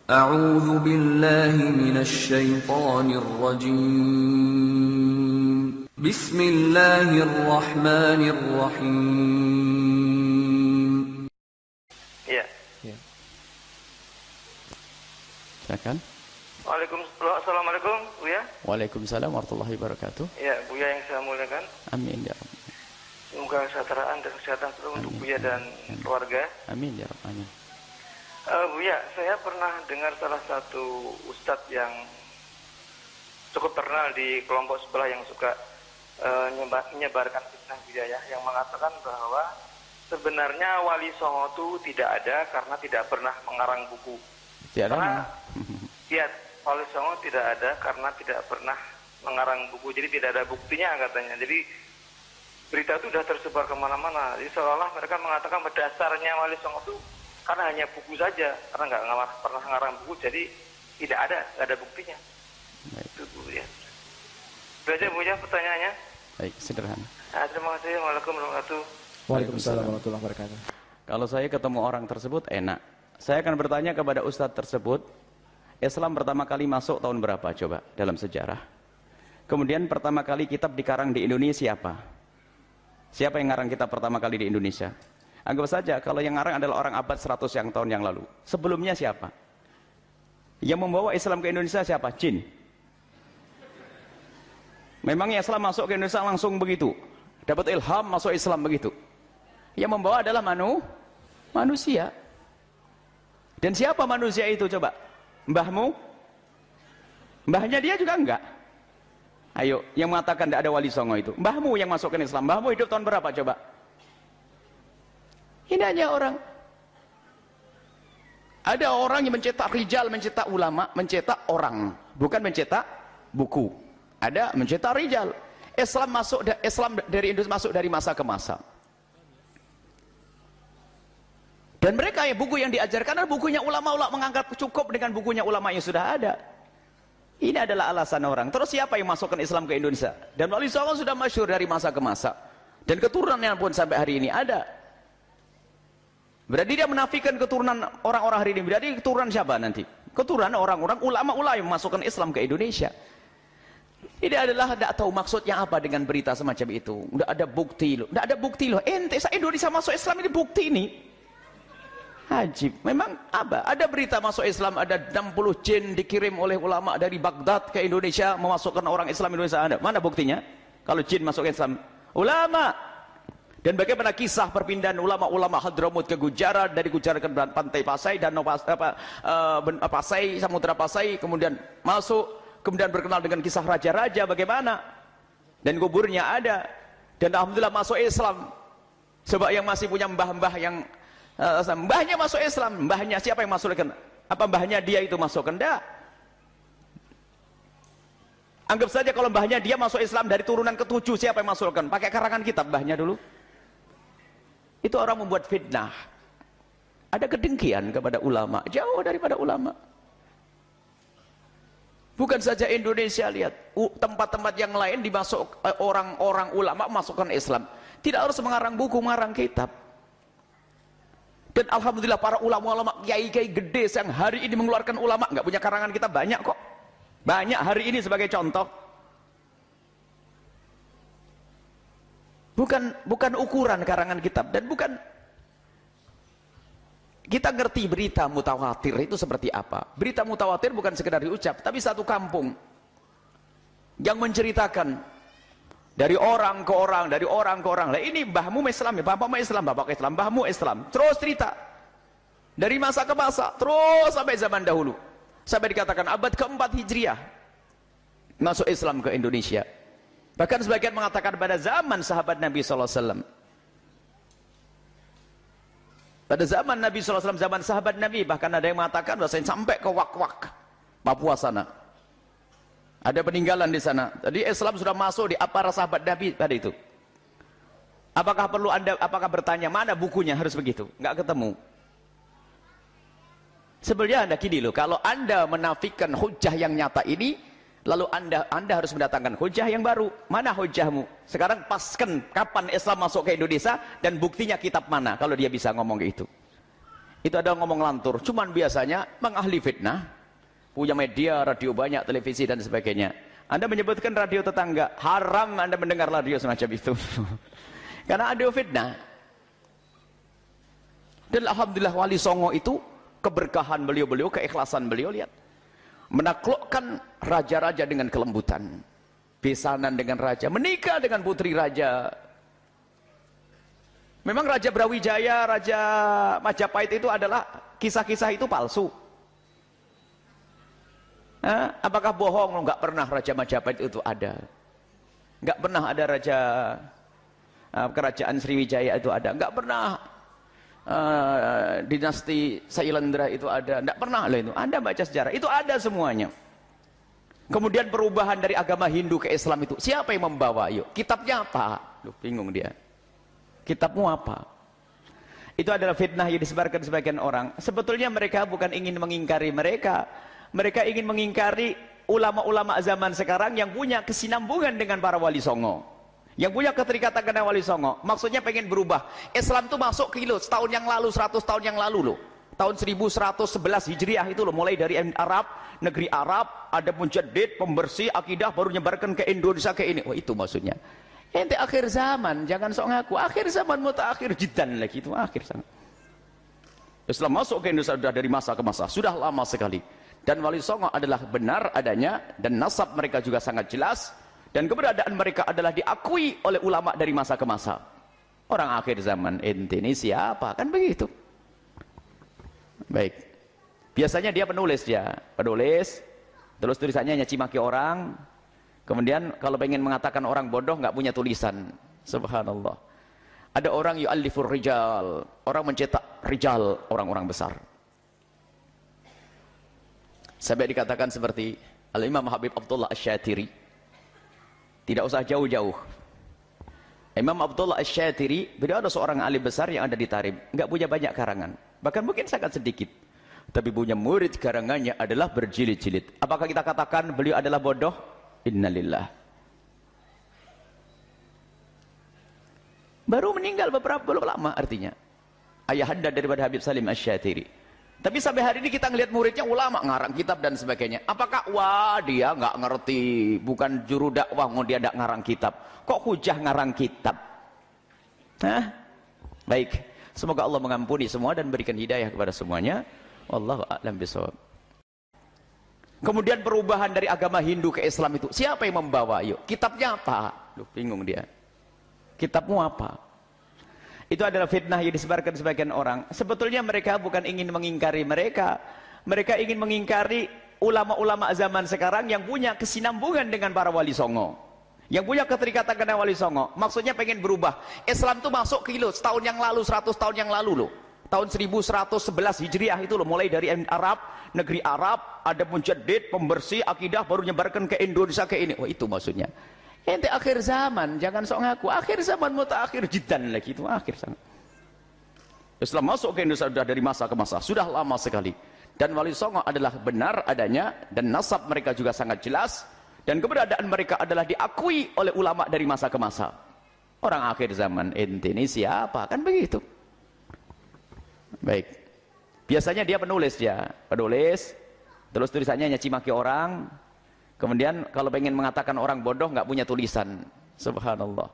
أعوذ بالله من الشيطان الرجيم بسم الله الرحمن الرحيم. Iya. Ya. Silakan. Assalamualaikum, Buya. Waalaikumsalam warahmatullahi wabarakatuh. Ya, Buya yang saya muliakan. Amin ya Rabb. Semoga kesejahteraan dan kesehatan selalu untuk Amin. Buya dan keluarga. Amin ya Rabb. Amin. Buya, saya pernah dengar salah satu ustadz yang cukup terkenal di kelompok sebelah yang suka menyebarkan fitnah bidayah, yang mengatakan bahwa sebenarnya Wali Songo itu tidak ada karena tidak pernah mengarang buku. Karena ya, Wali Songo tidak ada karena tidak pernah mengarang buku, jadi tidak ada buktinya katanya. Jadi berita itu sudah tersebar kemana-mana. Jadi seolah-olah mereka mengatakan berdasarnya Wali Songo itu karena hanya buku saja, karena nggak pernah mengarang buku, jadi tidak ada buktinya. Baik. Itu Bu ya. Itu aja Bu ya pertanyaannya. Baik, sederhana. Nah, terima kasih. Waalaikumsalam warahmatullahi wabarakatuh. Waalaikumsalam warahmatullahi wabarakatuh. Kalau saya ketemu orang tersebut enak. Saya akan bertanya kepada ustadz tersebut, Islam pertama kali masuk tahun berapa coba dalam sejarah? Kemudian pertama kali kitab dikarang di Indonesia siapa? Siapa yang ngarang kitab pertama kali di Indonesia? Anggap saja kalau yang ngarang adalah orang abad 100 tahun yang lalu. Sebelumnya siapa? Yang membawa Islam ke Indonesia siapa? Jin. Memangnya Islam masuk ke Indonesia langsung begitu? Dapat ilham masuk Islam begitu? Yang membawa adalah manusia. Dan siapa manusia itu coba? Mbahmu? Mbahnya dia juga enggak. Ayo, yang mengatakan tidak ada Wali Songo itu. Mbahmu yang masukkan Islam. Mbahmu hidup tahun berapa coba? Ini hanya orang. Ada orang yang mencetak rijal, mencetak ulama, mencetak orang, bukan mencetak buku. Ada mencetak rijal. Islam dari Indonesia masuk dari masa ke masa. Dan mereka yang buku yang diajarkan adalah bukunya ulama-ulama, menganggap cukup dengan bukunya ulama yang sudah ada. Ini adalah alasan orang. Terus siapa yang masukkan Islam ke Indonesia? Dan Wali Songo sudah masyhur dari masa ke masa. Dan keturunannya pun sampai hari ini ada. Berarti dia menafikan keturunan orang-orang hari ini. Berarti keturunan siapa nanti? Keturunan orang-orang ulama-ulama yang memasukkan Islam ke Indonesia. Ini adalah tidak tahu maksudnya apa dengan berita semacam itu. Tidak ada bukti loh. Tidak ada bukti loh. Ente Indonesia masuk Islam ini bukti ini. Ajib. Memang apa? Ada berita masuk Islam, ada 60 jin dikirim oleh ulama dari Baghdad ke Indonesia memasukkan orang Islam Indonesia. Ada. Mana buktinya? Kalau jin masuk Islam. Ulama. Dan bagaimana kisah perpindahan ulama-ulama Hadramut ke Gujarat, dari Gujarat ke pantai Pasai, dan Pasai, Samudra Pasai, kemudian masuk, kemudian berkenal dengan kisah raja-raja bagaimana. Dan kuburnya ada. Dan alhamdulillah masuk Islam. Sebab yang masih punya mbah-mbah yang mbahnya masuk Islam, mbahnya siapa yang masukkan? Apa mbahnya dia itu masukkan? Enggak. Anggap saja kalau mbahnya dia masuk Islam dari turunan ke-7, siapa yang masukkan? Pakai karangan kitab mbahnya dulu. Itu orang membuat fitnah. Ada kedengkian kepada ulama, jauh daripada ulama. Bukan saja Indonesia, lihat tempat-tempat yang lain dimasuk orang-orang ulama masukkan Islam. Tidak harus mengarang buku, mengarang kitab. Dan alhamdulillah para ulama-ulama kiai-kiai gede yang hari ini mengeluarkan ulama nggak punya karangan kitab banyak kok. Banyak hari ini sebagai contoh. Bukan ukuran karangan kitab, dan bukan kita ngerti berita mutawatir itu seperti apa. Berita mutawatir bukan sekedar diucap, tapi satu kampung yang menceritakan dari orang ke orang, dari orang ke orang. Lah ini mbahmu Islam ya, bapakmu Islam, bapak Islam, mbahmu Islam. Terus cerita dari masa ke masa, terus sampai zaman dahulu, sampai dikatakan abad keempat Hijriah masuk Islam ke Indonesia. Bahkan sebagian mengatakan pada zaman sahabat Nabi SAW. Pada zaman Nabi SAW, zaman sahabat Nabi, bahkan ada yang mengatakan bahwasanya sampai ke Wak-Wak, Papua sana. Ada peninggalan di sana. Jadi Islam sudah masuk di para sahabat Nabi pada itu. Apakah bertanya mana bukunya harus begitu? Enggak ketemu. Sebenarnya Anda gini loh, kalau Anda menafikan hujah yang nyata ini, lalu anda harus mendatangkan hujah yang baru. Mana hujahmu? Sekarang paskan kapan Islam masuk ke Indonesia dan buktinya kitab mana, kalau dia bisa ngomong gitu. Itu adalah ngomong lantur. Cuman biasanya mengahli fitnah, punya media, radio banyak, televisi dan sebagainya. Anda menyebutkan radio tetangga, haram Anda mendengar radio semacam itu. Karena ada fitnah. Dan alhamdulillah Wali Songo itu keberkahan beliau-beliau, keikhlasan beliau, lihat. Menaklukkan raja-raja dengan kelembutan. Besanan dengan raja, menikah dengan putri raja. Memang Raja Brawijaya, Raja Majapahit itu adalah kisah-kisah itu palsu. Apakah bohong? Enggak pernah Raja Majapahit itu ada. Enggak pernah ada Raja Kerajaan Sriwijaya itu ada. Enggak pernah dinasti Sailendra itu ada. Enggak pernah lah itu. Anda baca sejarah, itu ada semuanya. Kemudian perubahan dari agama Hindu ke Islam itu, siapa yang membawa? Yuk, kitabnya apa? Loh, bingung dia. Kitabmu apa? Itu adalah fitnah yang disebarkan sebagian orang. Sebetulnya mereka bukan ingin mengingkari mereka. Mereka ingin mengingkari ulama-ulama zaman sekarang yang punya kesinambungan dengan para Wali Songo. Yang punya keterikatan dengan Wali Songo. Maksudnya pengen berubah. Islam itu masuk ke setahun yang lalu, 100 tahun yang lalu loh. Tahun 1111 Hijriah itu loh. Mulai dari Arab, negeri Arab, ada mujaddid, pembersih, akidah, baru nyebarkan ke Indonesia ke ini. Oh itu maksudnya. Ente akhir zaman, jangan sok ngaku. Akhir zaman mutaakhir jiddan lagi, itu akhir zaman. Islam masuk ke Indonesia sudah dari masa ke masa, sudah lama sekali. Dan Wali Songo adalah benar adanya, dan nasab mereka juga sangat jelas, dan keberadaan mereka adalah diakui oleh ulama dari masa ke masa. Orang akhir zaman, ente ini siapa? Kan begitu. Baik. Biasanya dia penulis ya, terus tulisannya nyaci maki orang. Kemudian kalau pengen mengatakan orang bodoh nggak punya tulisan. Subhanallah. Ada orang yu'allifur rijal, orang mencetak rijal, orang-orang besar. Sampai dikatakan seperti Al-Imam Habib Abdullah Asy-Syatiri. Tidak usah jauh-jauh. Imam Abdullah Asy-Syatiri, beliau ada seorang alim besar yang ada di Tarim, nggak punya banyak karangan, bahkan mungkin sangat sedikit. Tapi punya murid karangannya adalah berjilid-jilid. Apakah kita katakan beliau adalah bodoh? Innalillah. Baru meninggal belum lama artinya. Ayahanda daripada Habib Salim Asy-Syatiri. Tapi sampai hari ini kita ngelihat muridnya ulama ngarang kitab dan sebagainya. Apakah wah dia nggak ngerti, bukan juru dakwah, dia nggak ngarang kitab. Kok hujah ngarang kitab? Hah? Baik. Semoga Allah mengampuni semua dan berikan hidayah kepada semuanya. Wallahu a'lam bishawab. Kemudian perubahan dari agama Hindu ke Islam itu, siapa yang membawa? Yuk, kitabnya apa? Loh, bingung dia. Kitabmu apa? Itu adalah fitnah yang disebarkan sebagian orang. Sebetulnya mereka bukan ingin mengingkari mereka. Mereka ingin mengingkari ulama-ulama zaman sekarang yang punya kesinambungan dengan para Wali Songo. Yang punya keterikatan dengan Wali Songo. Maksudnya pengen berubah. Islam itu masuk ke setahun yang lalu, 100 tahun yang lalu loh. Tahun 1111 Hijriah itu loh, mulai dari Arab, negeri Arab, ada mujaddid, pembersih, akidah, baru nyebarkan ke Indonesia ke ini. Oh itu maksudnya. Ente akhir zaman, jangan sok ngaku. Akhir zaman mutaakhir jiddan lagi, itu akhir zaman. Islam masuk ke Indonesia sudah dari masa ke masa, sudah lama sekali. Dan Wali Songo adalah benar adanya, dan nasab mereka juga sangat jelas, dan keberadaan mereka adalah diakui oleh ulama dari masa ke masa. Orang akhir zaman, ente ini siapa? Kan begitu. Baik. Biasanya dia penulis ya, terus tulisannya nyaci maki orang. Kemudian kalau pengen mengatakan orang bodoh nggak punya tulisan. Subhanallah.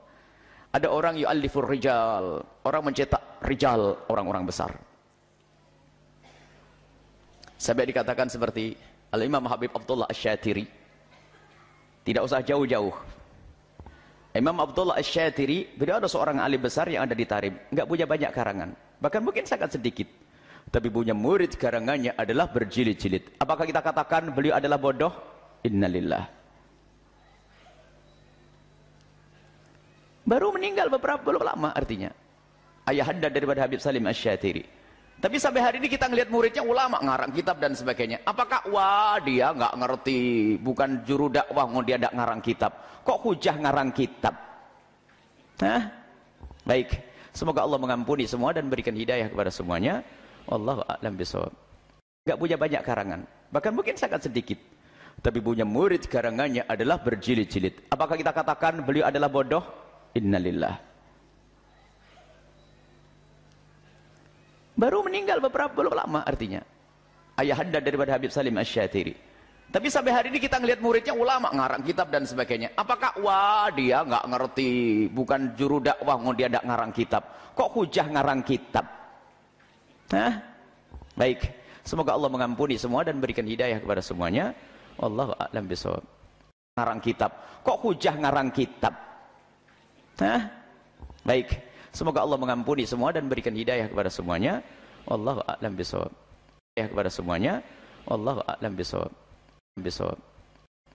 Ada orang yu'allifur rijal, orang mencetak rijal, orang-orang besar. Sampai dikatakan seperti Al-Imam Habib Abdullah Asy-Syatiri. Tidak usah jauh-jauh. Imam Abdullah Asy-Syatiri, beliau ada seorang alim besar yang ada di Tarim, nggak punya banyak karangan, bahkan mungkin sangat sedikit. Tapi punya murid karangannya adalah berjilid-jilid. Apakah kita katakan beliau adalah bodoh? Innalillah. Baru meninggal belum lama artinya. Ayahanda daripada Habib Salim Asy-Syatiri. Tapi sampai hari ini kita ngelihat muridnya ulama ngarang kitab dan sebagainya. Apakah wah dia nggak ngerti, bukan juru dakwah, dia nggak ngarang kitab. Kok hujah ngarang kitab? Hah? Baik. Semoga Allah mengampuni semua dan berikan hidayah kepada semuanya. Wallahu a'lam bishawab. Enggak punya banyak karangan, bahkan mungkin sangat sedikit. Tapi punya murid karangannya adalah berjilid-jilid. Apakah kita katakan beliau adalah bodoh? Innalillah. Baru meninggal belum lama artinya. Ayahanda daripada Habib Salim Asy-Syatiri. Tapi sampai hari ini kita ngelihat muridnya ulama ngarang kitab dan sebagainya. Apakah wah dia nggak ngerti, bukan juru dakwah, mau dia nggak ngarang kitab. Kok hujah ngarang kitab? Hah? Baik, semoga Allah mengampuni semua dan berikan hidayah kepada semuanya. Wallahu a'lam bishawab. Ngarang kitab. Kok hujah ngarang kitab? Hah? Baik, semoga Allah mengampuni semua dan berikan hidayah kepada semuanya. Wallahu a'lam bishawab. Hidayah kepada semuanya. Wallahu a'lam bishawab.